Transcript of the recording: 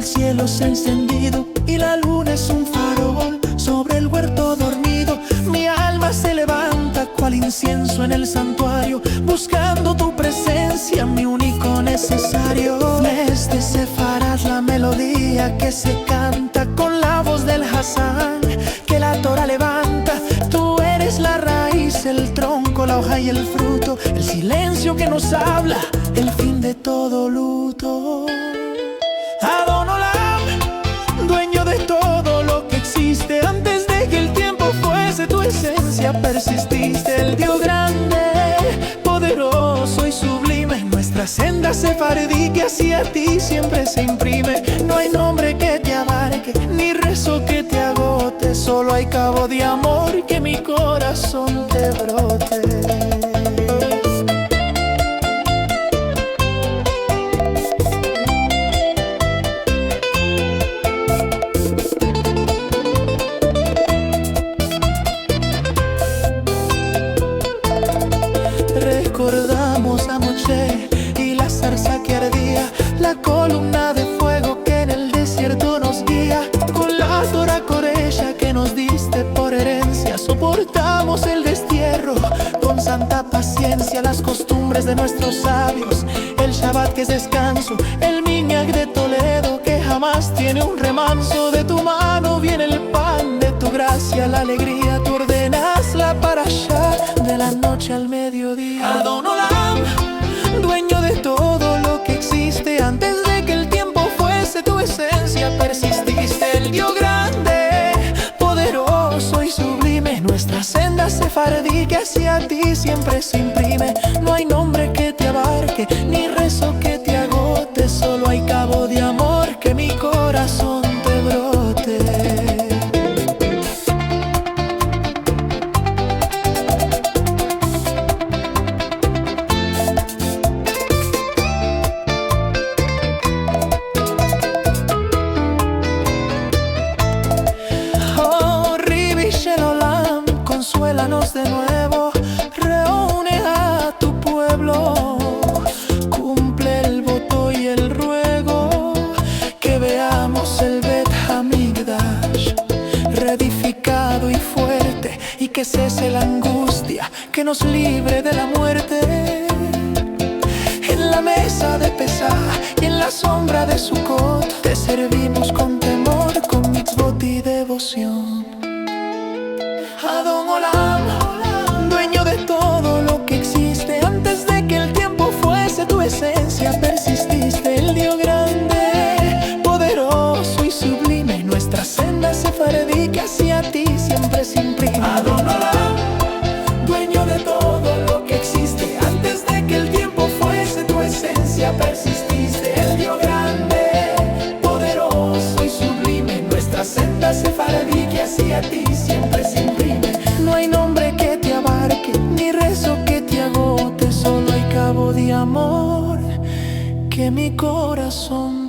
el cielo se ha encendido y la luna es un farol sobre el huerto dormido. Mi alma se levanta cual incienso en el santuario, buscando tu presencia, mi único necesario. Desde Sefarad la melodía que se canta con la voz del Hasán que la Torá levanta. Tú eres la raíz, el tronco, la hoja y el fruto, el silencio que nos habla, el fin de todo luto. Adon Olam, dueño de todo lo que existe, antes de que el tiempo fuese tu esencia persististe. El Dios grande, poderoso y sublime, en nuestra senda sefardí que hacia ti siempre se imprime. No hay nombre que te abarque, ni rezo que te agote, solo hay cabo de amor que mi corazón te brote. Recordamos a Moshe y la zarza que ardía, la columna de fuego que en el desierto nos guía. Con la Torá Coresha que nos diste por herencia, soportamos el destierro con santa paciencia. Las costumbres de nuestros sabios, el Shabbat que es descanso, el Minhag de Toledo que jamás tiene un remanso. De tu mano viene el pan, de tu gracia la alegría. Tú ordenas la parashá de la noche al mediodía. Adon Olam, dueño de todo lo que existe, antes de que el tiempo fuese tu esencia persististe. El Dios grande, poderoso y sublime, nuestra senda sefardí que hacia ti siempre se imprime. No hay nombre que te abarque, ni rezo que te agote, solo hay cabo de amor que mi corazón te brote. Consuélanos de nuevo, reúne a tu pueblo, cumple el voto y el ruego, que veamos el Bet Hamikdash reedificado y fuerte, y que cese la angustia, que nos libre de la muerte. En la mesa de Pesaj y en la sombra de Sukkot te servimos con temor, con mitzvot y devoción. Adon Olam, dueño de todo lo que existe, antes de que el tiempo fuese tu esencia persististe. El Dios grande, poderoso y sublime, nuestra senda sefardí que hacia ti siempre se imprime. Adon Olam, dueño de todo lo que existe, antes de que el tiempo fuese tu esencia persististe. El Dios grande, poderoso y sublime, nuestra senda sefardí que hacia ti siempre se imprime. No hay nombre que te abarque, ni rezo que te agote, solo hay cabo de amor que mi corazón